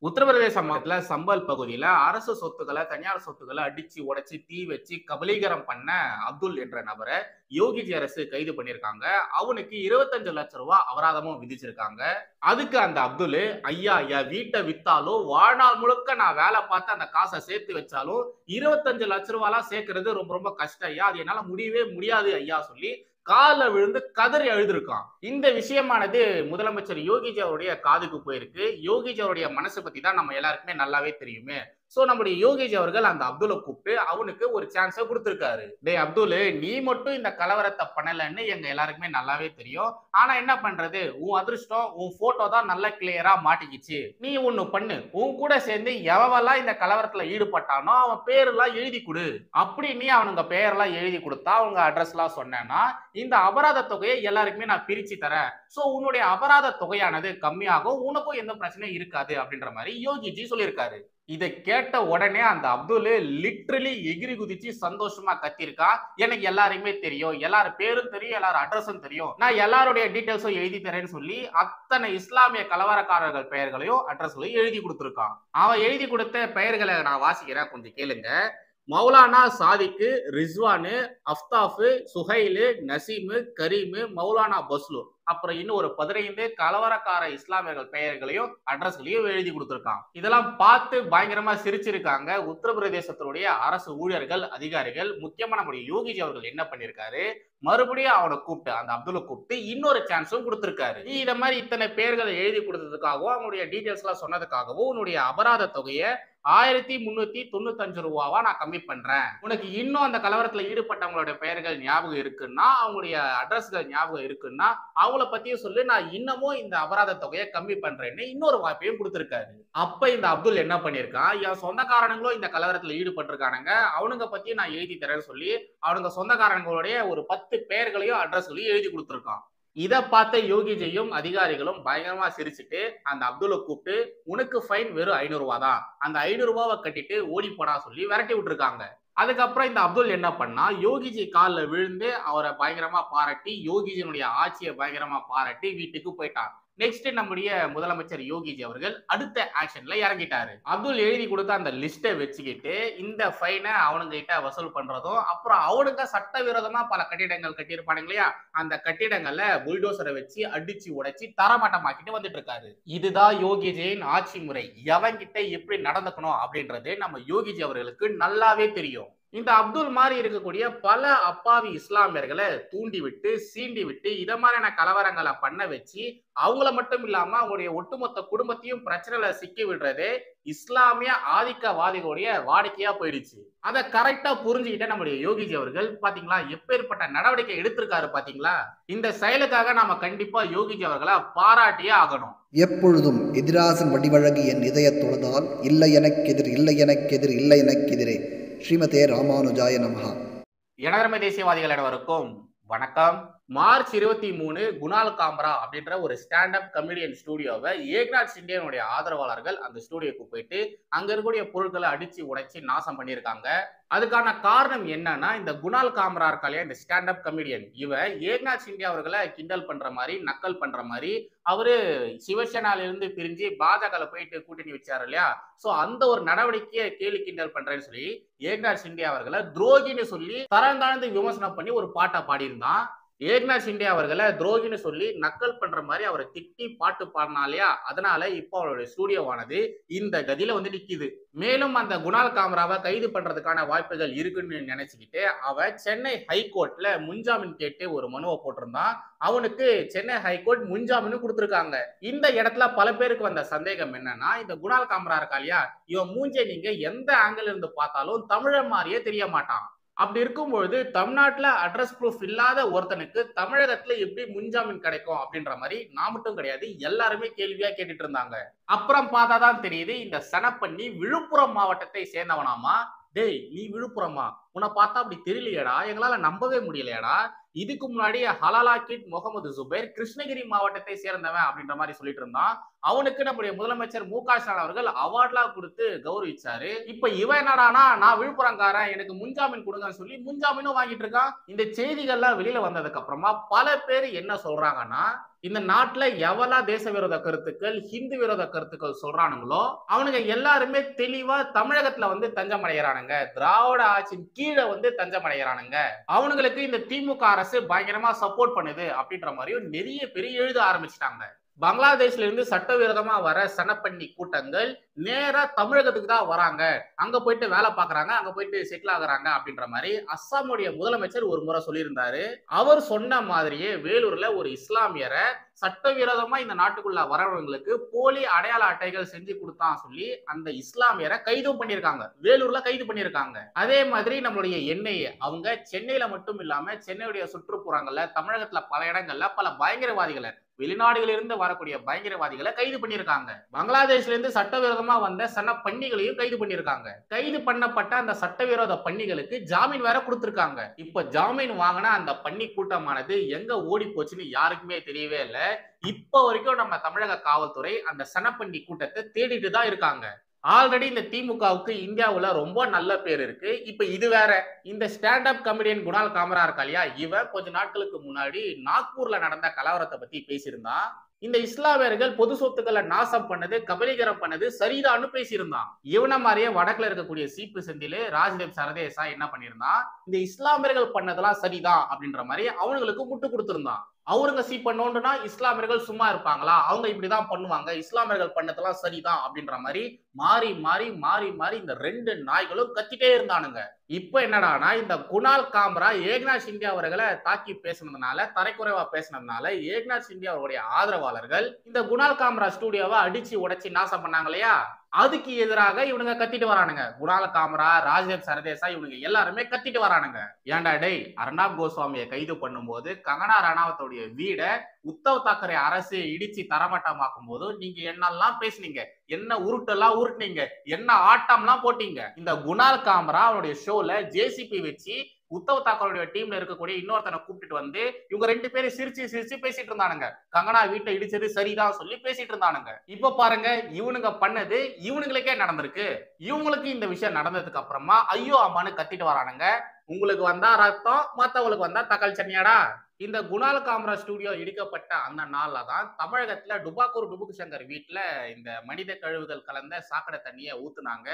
உத்தரப்பிரதேச மாநிலத்துல சம்பல் பகுதியில அரசு சொத்துக்களை தனியார் சொத்துக்களை அடிச்சு உடைச்சு தீ வச்சு கபலீகரம் பண்ண அப்துல் என்ற நபரை யோகிஜி அரசு கைது பண்ணிருக்காங்க. அவனுக்கு 25 லட்சம் ரூபாய் அபராதமும் விதிச்சிருக்காங்க. அதுக்கு அந்த அப்துல், ஐயா என் வீட்டை வித்தாலும் வாழ்நாள் முழுக்க நான் வேலை பார்த்து அந்த காசை சேர்த்து வச்சாலும் 25 லட்சம் ரூபாய்லாம் சேர்க்கறது ரொம்ப ரொம்ப கஷ்டம் ஐயா, அது என்னால முடியவே முடியாது ஐயா சொல்லி கால விழுந்து கதறி அழுதுருக்கான். இந்த விஷயமானது முதலமைச்சர் யோகிஜி அவருடைய காதுக்கு போயிருக்கு. யோகிஜி அவருடைய மனசு பத்தி தான் நம்ம எல்லாருக்குமே நல்லாவே தெரியுமே. சோ நம்முடைய யோகிஜி அவர்கள் அந்த அப்துல்ல கூப்பிட்டு அவனுக்கு ஒரு சான்ஸ கொடுத்திருக்காரு. டேய் அப்துல், நீ மட்டும் இந்த கலவரத்தை பண்ணலன்னு எங்க எல்லாருக்குமே நல்லாவே தெரியும். ஆனா என்ன பண்றது, உன் அதிர்ஷ்டம் உன் போட்டோ தான் நல்ல கிளியரா மாட்டிக்கிச்சு. நீ ஒண்ணு பண்ணு, உன் கூட சேர்ந்து எவெல்லாம் இந்த கலவரத்துல ஈடுபட்டானோ அவன் பேரெல்லாம் எழுதி கொடு. அப்படி நீ அவனுங்க பெயரெல்லாம் எழுதி கொடுத்தா அவங்க அட்ரஸ் எல்லாம் சொன்னேன்னா இந்த அபராத தொகையை எல்லாருக்குமே நான் பிரிச்சு தரேன். சோ உன்னுடைய அபராத தொகையானது கம்மியாகும், உனக்கும் எந்த பிரச்சனையும் இருக்காது அப்படின்ற மாதிரி யோகிஜி சொல்லியிருக்காரு. இதை கேட்ட உடனே அந்த அப்துல் லிட்டரலி எகிரி குதிச்சு சந்தோஷமா கத்திருக்கா. எனக்கு எல்லாருமே தெரியும், எல்லாரும் பேரும் தெரியும், எல்லாரும் அட்ரஸும் தெரியும், நான் எல்லாருடைய டீடைல்ஸும் எழுதி தரேன்னு சொல்லி அத்தனை இஸ்லாமிய கலவரக்காரர்கள் பெயர்களையும் அட்ரஸ்களையும் எழுதி கொடுத்திருக்கான். அவன் எழுதி கொடுத்த பெயர்களை நான் வாசிக்கிறேன், கொஞ்சம் கேளுங்க. மௌலானா சாதிக்கு, ரிஸ்வானு, அஃப்தாஃபு, சுஹைலு, நசீமு, கரீமு, மௌலானா பஸ்லு, அப்புறம் இன்னும் ஒரு 15 கலவரக்கார இஸ்லாமியர்கள் பெயர்களையும் அட்ரஸ்களையும் எழுதி கொடுத்திருக்கான். இதெல்லாம் பார்த்து பயங்கரமா சிரிச்சிருக்காங்க உத்தரப்பிரதேசத்தினுடைய அரசு ஊழியர்கள், அதிகாரிகள். முக்கியமா நம்முடைய யோகிஜி அவர்கள் என்ன பண்ணிருக்காரு, மறுபடியும் அவனை கூப்பிட்டு அந்த அப்துல்ல கூப்பிட்டு இன்னொரு சான்ஸும் கொடுத்திருக்காரு. நீ இத மாதிரி இத்தனை பெயர்களை எழுதி கொடுத்ததுக்காகவும் அவனுடைய டீடைல்ஸ் எல்லாம் சொன்னதுக்காகவும் உன்னுடைய அபராத தொகையை 1395 ரூபாவா நான் கம்மி பண்றேன். உனக்கு இன்னும் அந்த கலவரத்துல ஈடுபட்டவங்களோட பெயர்கள் ஞாபகம் இருக்குன்னா, அவங்களுடைய அட்ரஸ்கள் ஞாபகம் இருக்குன்னா அவங்கள பத்தியும் சொல்லி, நான் இன்னமும் இந்த அபராத தொகையை கம்மி பண்றேன்னு இன்னொரு வாய்ப்பையும் கொடுத்திருக்காரு. அப்ப இந்த அப்துல் என்ன பண்ணிருக்கான், என் சொந்தக்காரங்களும் இந்த கலவரத்துல ஈடுபட்டிருக்கானுங்க, அவனுங்க பத்தியும் நான் எழுதி தரேன்னு சொல்லி அவனுங்க சொந்தக்காரங்களுடைய ஒரு 10 பெயர்களையும் அட்ரஸ்களையும் எழுதி கொடுத்திருக்கான். இதை பார்த்த யோகிஜியும் அதிகாரிகளும் பயங்கரமா சிரிச்சுட்டு அந்த அப்துல்ல கூப்பிட்டு, உனக்கு ஃபைன் வெறும் 500 ரூபாய் தான், அந்த 500 ரூபாவை கட்டிட்டு ஓடி போடா சொல்லி விரட்டி விட்டுருக்காங்க. அதுக்கப்புறம் இந்த அப்துல் என்ன பண்ணா, யோகிஜி காலில் விழுந்து அவரை பயங்கரமா பாராட்டி, யோகிஜியினுடைய ஆட்சியை பயங்கரமா பாராட்டி வீட்டுக்கு போயிட்டான். நெக்ஸ்ட் நம்முடைய முதலமைச்சர் யோகிஜி அவர்கள் அடுத்த ஆக்ஷன்ல இறங்கிட்டாரு. அப்துல் எழுதி கொடுத்த அந்த லிஸ்ட்டை வச்சுக்கிட்டு இந்த ஃபைனை அவனுங்க கிட்ட வசூல் பண்றதும், அப்புறம் அவனுங்க சட்டவிரோதமா பல கட்டிடங்கள் கட்டியிருப்பானுங்க இல்லையா, அந்த கட்டிடங்களை புல்டோசரை வச்சு அடிச்சு உடைச்சு தரமட்டமாக்கிட்டு வந்துட்டு இருக்காரு. இதுதான் யோகிஜியின் ஆட்சி முறை. எவன்கிட்ட எப்படி நடந்துக்கணும் அப்படின்றது நம்ம யோகிஜி அவர்களுக்கு நல்லாவே தெரியும். இந்த அப்துல் மாதிரி இருக்கக்கூடிய பல அப்பாவி இஸ்லாமியர்களை தூண்டி விட்டு சீண்டி விட்டு இத மாதிரியான கலவரங்களை பண்ண வச்சு அவங்கள மட்டும் இல்லாம அவங்களுடைய ஒட்டுமொத்த குடும்பத்தையும் பிரச்சனையில சிக்கி விடுறதே இஸ்லாமிய ஆதிக்கவாதிகளுடைய வாடிக்கையா போயிடுச்சு. அதை கரெக்டா புரிஞ்சுக்கிட்ட நம்முடைய யோகிஜி அவர்கள் பாத்தீங்களா எப்பேற்பட்ட நடவடிக்கை எடுத்திருக்காரு பாத்தீங்களா. இந்த செயலுக்காக நாம கண்டிப்பா யோகிஜி அவர்களை பாராட்டியே ஆகணும். எப்பொழுதும் எதிராசன் வடிவழகு என் இதய தொழுதால் இல்லை எனக்கெதிர் இல்லை எனக்கெதிர் இல்லை எனக்கெதிரே. ஸ்ரீமதே ராமானுஜாய நமஹா. எனதர்மை தேசியவாதிகள் அனைவருக்கும் வணக்கம். மார்ச் 23 குணால் காம்ரா அப்படின்ற ஒரு ஸ்டாண்டப் கமெடியன் ஸ்டுடியோவை ஏக்நாத் சிண்டேனுடைய ஆதரவாளர்கள் அந்த ஸ்டுடியோக்கு போயிட்டு அங்க இருக்கக்கூடிய பொருட்களை அடிச்சு உடைச்சு நாசம் பண்ணியிருக்காங்க. அதுக்கான காரணம் என்னன்னா, இந்த குணால் காம்ரா இருக்காலையா இந்த ஸ்டாண்டப் கமெடியன், இவன் ஏக்நாத் சிண்டே அவர்களை கிண்டல் பண்ற மாதிரி நக்கல் பண்ற மாதிரி அவரு சிவசேனால இருந்து பிரிஞ்சு பாஜக போயிட்டு கூட்டணி வச்சாரு இல்லையா, சோ அந்த ஒரு நடவடிக்கையை கேலி கிண்டல் பண்றேன்னு சொல்லி ஏக்நாத் சிண்டே அவர்களை துரோகின்னு சொல்லி தரந்தாழ்ந்து விமர்சனம் பண்ணி ஒரு பாட்டை பாடியிருந்தான். ஏக்நாத் சிண்டே அவர்களை துரோகின்னு சொல்லி நக்கல் பண்ற மாதிரி அவரை திட்டி பாட்டு பாடினாலையா, அதனால இப்போ அவருடைய ஸ்டுடியோவானது இந்த கதியில வந்து நிக்குது. மேலும் அந்த குணால் காம்ராவை கைது பண்றதுக்கான வாய்ப்புகள் இருக்குன்னு நினைச்சுக்கிட்டு அவன் சென்னை ஹைகோர்ட்ல முன்ஜாமீன் கேட்டு ஒரு மனுவை போட்டிருந்தான். அவனுக்கு சென்னை ஹைகோர்ட் முன்ஜாமீன் கொடுத்திருக்காங்க. இந்த இடத்துல பல பேருக்கு வந்த சந்தேகம் என்னன்னா, இந்த குணால் காம்ரா இருக்கா இல்லையா, இவன் மூஞ்சை நீங்க எந்த ஆங்கிள் இருந்து பார்த்தாலும் தமிழர் மாதிரியே தெரிய மாட்டான். அப்படி இருக்கும்பொழுது தமிழ்நாட்டுல அட்ரஸ் ப்ரூஃப் இல்லாத ஒருத்தனுக்கு தமிழகத்துல எப்படி முன்ஜாமீன் கிடைக்கும் அப்படின்ற மாதிரி நான் மட்டும் கிடையாது எல்லாருமே கேள்வியா கேட்டுட்டு இருந்தாங்க. அப்புறம் பார்த்தாதான் தெரியுது இந்த சனப்பண்ணி விழுப்புரம் மாவட்டத்தை சேர்ந்தவனாமா. டேய் நீ விழுப்புரமா, உன்னை பார்த்தா அப்படி தெரியலையேடா, எங்களால நம்பவே முடியலையேடா. இதுக்கு முன்னாடி ஹலாலா கிட் முகமது ஜுபைர் கிருஷ்ணகிரி மாவட்டத்தை சேர்ந்தவன் அப்படின்ற மாதிரி சொல்லிட்டு இருந்தான். அவனுக்கு நம்முடைய முதலமைச்சர் மு.க. ஸ்டாலின் அவர்கள் அவார்ட்லாம் கொடுத்து கௌரவிச்சாரு. இப்ப இவன் என்னடானா, நான் விழுப்புரங்காரன், எனக்கு முன்ஜாமீன் கொடுங்கன்னு சொல்லி முன்ஜாமீனும் வாங்கிட்டு இருக்கான். இந்த செய்திகள்லாம் வெளியில வந்ததுக்கு அப்புறமா பல பேர் என்ன சொல்றாங்கன்னா, இந்த நாட்டுல எவெல்லாம் தேச விரோத கருத்துக்கள், ஹிந்து விரோத கருத்துக்கள் சொல்றானுங்களோ அவனுங்க எல்லாருமே தெளிவா தமிழகத்துல வந்து தஞ்சம் அடைகிறானுங்க, திராவிட ஆட்சியின் கீழே வந்து தஞ்சம் அடைகிறானுங்க, அவனுங்களுக்கு இந்த திமுக அரசு பயங்கரமா சப்போர்ட் பண்ணுது அப்படின்ற மாதிரியும் நிறைய பேர் எழுத ஆரம்பிச்சிட்டாங்க. பங்களாதேஷ்ல இருந்து சட்டவிரோதமா வர சனப்பண்ணி கூட்டங்கள் நேரா தமிழகத்துக்கு தான் வராங்க, அங்க போயிட்டு வேலை பாக்குறாங்க, அங்க போயிட்டு செட்டில் ஆகுறாங்க அப்படின்ற மாதிரி அஸ்ஸாமுடைய முதலமைச்சர் ஒரு முறை சொல்லியிருந்தாரு. அவர் சொன்ன மாதிரியே வேலூர்ல ஒரு இஸ்லாமியரை சட்டவிரோதமா இந்த நாட்டுக்குள்ள வரவங்களுக்கு போலி அடையாள அட்டைகள் செஞ்சு கொடுத்தான் சொல்லி அந்த இஸ்லாமியரை கைதும் பண்ணியிருக்காங்க, வேலூர்ல கைது பண்ணியிருக்காங்க. அதே மாதிரி நம்மளுடைய என்ஐஏ அவங்க சென்னையில மட்டும் இல்லாம சென்னையுடைய சுற்றுப்புறங்கள்ல தமிழகத்துல பல இடங்கள்ல பல பயங்கரவாதிகளை, வெளிநாடுகளிலிருந்து வரக்கூடிய பயங்கரவாதிகளை கைது பண்ணியிருக்காங்க. பங்களாதேஷ்ல இருந்து சட்டவிரோதமா வந்த சன பண்ணிகளையும் கைது பண்ணியிருக்காங்க. கைது பண்ணப்பட்ட அந்த சட்டவிரோத பண்ணிகளுக்கு ஜாமீன் வேற கொடுத்திருக்காங்க. இப்ப ஜாமீன் வாங்கின அந்த பண்ணி கூட்டமானது எங்க ஓடி போச்சுன்னு யாருக்குமே தெரியவே இல்லை. இப்ப வரைக்கும் நம்ம தமிழக காவல்துறை அந்த சனப்பண்ணி கூட்டத்தை தேடிட்டு தான் இருக்காங்க. ஆல்ரெடி இந்த திமுகவுக்கு இந்தியாவுல ரொம்ப நல்ல பேர் இருக்கு. இப்ப இது வேற. இந்த ஸ்டாண்ட் அப் காமெடியன் குணால் காமரா இருக்கா இல்லையா, இவன் கொஞ்ச நாட்களுக்கு முன்னாடி நாக்பூர்ல நடந்த கலவரத்தை பத்தி பேசியிருந்தான். இந்த இஸ்லாமியர்கள் பொது சொத்துக்களை நாசம் பண்ணது, கபலீகரம் பண்ணது சரிதான்னு பேசியிருந்தான். இவன மாதிரியே வடக்குல இருக்கக்கூடிய சீப்பு செந்தில், ராஜ்தீப் சரதேசா என்ன பண்ணியிருந்தான், இந்த இஸ்லாமியர்கள் பண்ணதெல்லாம் சரிதான் அப்படின்ற மாதிரி அவனுங்களுக்கு முட்டு கொடுத்திருந்தான். அவுரங்கசீப் பண்ணோம்னா இஸ்லாமியர்கள் சும்மா இருப்பாங்களா, அவங்க இப்படிதான் பண்ணுவாங்க, இஸ்லாமியர்கள் பண்ணதெல்லாம் சரிதான் அப்படின்ற மாதிரி மாறி மாறி மாறி மாறி இந்த ரெண்டு நாய்களும் கத்திட்டே இருந்தானுங்க. இப்ப என்னடானா, இந்த குணால் காமரா ஏக்நாத் சிண்டே அவர்களை தாக்கி பேசினதுனால, தரைக்குறைவா பேசினதுனால ஏக்நாத் சிண்டே அவருடைய ஆதரவாளர்கள் இந்த குணால் காமரா ஸ்டுடியோவை அடிச்சு உடைச்சு நாசம் பண்ணாங்க இல்லையா, அதுக்கு எதிராக இவனுங்க கத்திட்டு வரானுங்க. குணால் காமரா, ராஜ்தீப் சரதேசா இவனுங்க எல்லாருமே கத்திட்டு வரானுங்க. ஏன்டா டேய், அர்னாப் கோஸ்வாமியை கைது பண்ணும்போது கங்கனா ரணாவத்துடைய வீட உத்தவ் தாக்கரே அரசு இடிச்சு தரமட்டமாக்கும் போது நீங்க என்னெல்லாம் பேசுனீங்க, என்ன உருட்டெல்லாம் உருட்டுனீங்க, என்ன ஆட்டம்லாம் போட்டீங்க. இந்த குணால் காமரா அவனுடைய ஷோல ஜேசிபி வச்சு உத்தவ் தாக்கரோட டீம்ல இருக்கக்கூடிய இன்னொருத்தனை கூப்பிட்டு வந்து இவங்க ரெண்டு பேரும் சிரிச்சு சிரிச்சு பேசிட்டு இருந்தானுங்க. கங்கனா வீட்டை இடிச்சது சரிதான் சொல்லி பேசிட்டு இருந்தானுங்க. இப்ப பாருங்க, இவனுங்க பண்ணது இவனுங்களுக்கே நடந்திருக்கு. இவங்களுக்கு இந்த விஷயம் நடந்ததுக்கு அப்புறமா ஐயோ அம்மானு கத்திட்டு வரானுங்க. உங்களுக்கு வந்தா ரத்தம், மத்தவங்களுக்கு வந்தா தக்காளி சட்னியாடா. இந்த குணால் காமரா ஸ்டுடியோ இடிக்கப்பட்ட அந்த நாள்ல தான் தமிழகத்துல டுபாக்கூர் டுபுக் சங்கர் வீட்டுல இந்த மனித கழிவுகள் கலந்த சாக்கடை தண்ணியை ஊத்துனாங்க.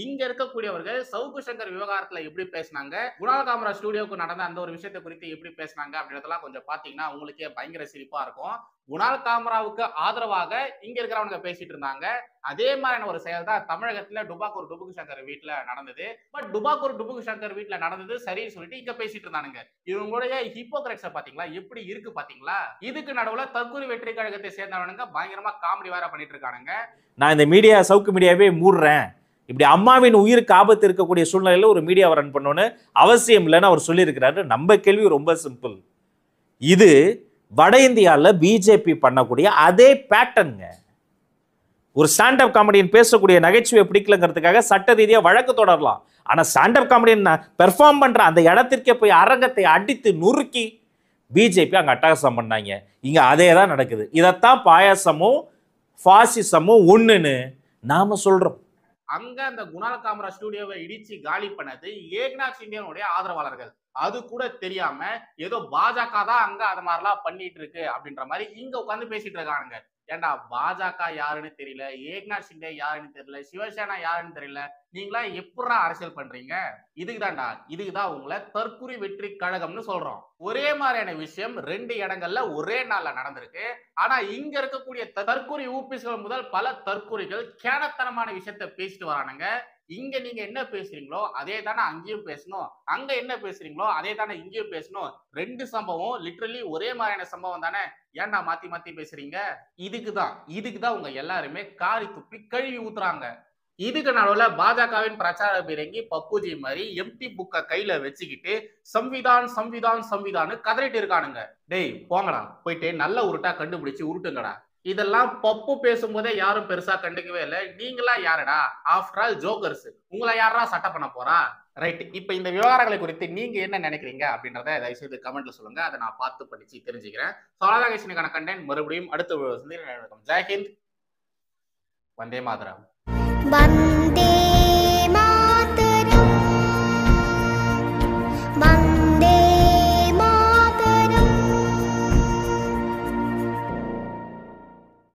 இங்க இருக்கக்கூடியவர்கள் சவுக்கு சங்கர் விவகாரத்துல எப்படி பேசினாங்க, குணால் காமரா ஸ்டுடியோவுக்கு நடந்த அந்த ஒரு விஷயத்தை குறித்து எப்படி பேசினாங்க அப்படின்றதெல்லாம் கொஞ்சம் பாத்தீங்கன்னா உங்களுக்கே பயங்கர சிரிப்பா இருக்கும். குணால் காமராவுக்கு ஆதரவாக இங்க இருக்கிறவங்க பேசிட்டு இருந்தாங்க. அதே மாதிரியான ஒரு செயல் தான் தமிழகத்துல டுபாக்கூர் டுபுக் சங்கர் வீட்டுல நடந்தது. பட் டுபாக்கூர் டுபுக் சங்கர் வீட்டுல நடந்தது சரின்னு சொல்லிட்டு இங்க பேசிட்டு இருந்தானுங்க. இவங்களுடைய ஹிப்போகிரட்ஸை பாத்தீங்களா எப்படி இருக்கு பாத்தீங்களா. இதுக்கு நடுவுல தற்கொலை வெற்றி கழகத்தை சேர்ந்தவனுங்க பயங்கரமா காமெடி வேற பண்ணிட்டு இருக்கானுங்க. நான் இந்த மீடியா சவுக்கு மீடியாவே மூடுறேன், இப்படி அம்மாவின் உயிருக்கு ஆபத்து இருக்கக்கூடிய சூழ்நிலையில் ஒரு மீடியாவை ரன் பண்ணணும்னு அவசியம் இல்லைன்னு அவர் சொல்லியிருக்கிறாரு. நம்ம கேள்வி ரொம்ப சிம்பிள். இது வட இந்தியாவில் பிஜேபி பண்ணக்கூடிய அதே பேட்டர்னுங்க. ஒரு ஸ்டாண்டப் காமெடியன் பேசக்கூடிய நகைச்சுவை பிடிக்கலங்கிறதுக்காக சட்ட ரீதியாக வழக்கு தொடரலாம். ஆனால் ஸ்டாண்டப் காமெடியன் பெர்ஃபார்ம் பண்ணுற அந்த இடத்திற்கே போய் அரங்கத்தை அடித்து நுறுக்கி பிஜேபி அங்கே அட்டகாசம் பண்ணாங்க. இங்கே அதே தான் நடக்குது. இதைத்தான் பாயாசமும் ஃபாசிசமும் ஒன்றுன்னு நாம் சொல்கிறோம். அங்க அந்த குணால் காமரா ஸ்டுடியோவை இடிச்சு காலி பண்ணது ஏக்நாத் சிண்டேனுடைய ஆதரவாளர்கள். அது கூட தெரியாம ஏதோ பாஜக தான் அங்க அது மாதிரிலாம் பண்ணிட்டு இருக்கு அப்படின்ற மாதிரி இங்க உட்காந்து பேசிட்டு இருக்கானுங்க. ஏண்டா, பாஜக யாருன்னு தெரியல, ஏக்நாத் சிண்டே யாருன்னு தெரியல, சிவசேனா யாருன்னு தெரியல, நீங்களா எப்படா அரசியல் பண்றீங்க? இதுக்குதான்டா, இதுக்குதான் உங்களை தற்குறி வெற்றி கழகம்னு சொல்றோம். ஒரே மாதிரியான விஷயம் ரெண்டு இடங்கள்ல ஒரே நாள்ல நடந்திருக்கு. ஆனா இங்க இருக்கக்கூடிய தற்குறி ஊபிஸ்கள் முதல் பல தற்குறிகள் கேனத்தனமான விஷயத்த பேசிட்டு வரானுங்க. இங்க நீங்க என்ன பேசுறீங்களோ அதே தானே அங்கேயும் பேசணும், அங்க என்ன பேசுறீங்களோ அதே தானே இங்கேயும் பேசணும். ரெண்டு சம்பவம் லிட்டரலி ஒரே மாதிரியான சம்பவம் தானே, ஏன்டா மாத்தி மாத்தி பேசுறீங்க? இதுக்குதான் உங்க எல்லாருமே காரி துப்பி கழுவி ஊத்துறாங்க. இதுக்கு நடுவுல பாஜகவின் பிரச்சார பீரங்கி பப்புஜி மாதிரி எம்டி புக்க கையில வச்சுக்கிட்டு சம்விதான் சம்விதான் சம்விதான் கதறிட்டு இருக்கானுங்க. டேய் போங்கடா, போயிட்டு நல்ல உருட்டா கண்டுபிடிச்சு உருட்டுங்கடா. இதெல்லாம் பப்பு பேசும்போதே யாரும் பெருசா கண்டுக்கவே இல்லை. நீங்களா யாருடா? ஆஃப்டர் ஆல் ஜோக்கர்ஸ், உங்களை யாரா சட்டை பண்ண போறா? ரைட். இப்ப இந்த விவகாரங்களை குறித்து நீங்க என்ன நினைக்கிறீங்க அப்படின்றத தயவு செய்து கமெண்ட்ல சொல்லுங்க. அதை நான் பார்த்து படிச்சு தெரிஞ்சுக்கிறேன். அவ்வளவுதான் கண்டென்ட். மறுபடியும் அடுத்த சந்திக்கிறேன். ஜெய் ஹிந்த். வந்தே மாதரம்.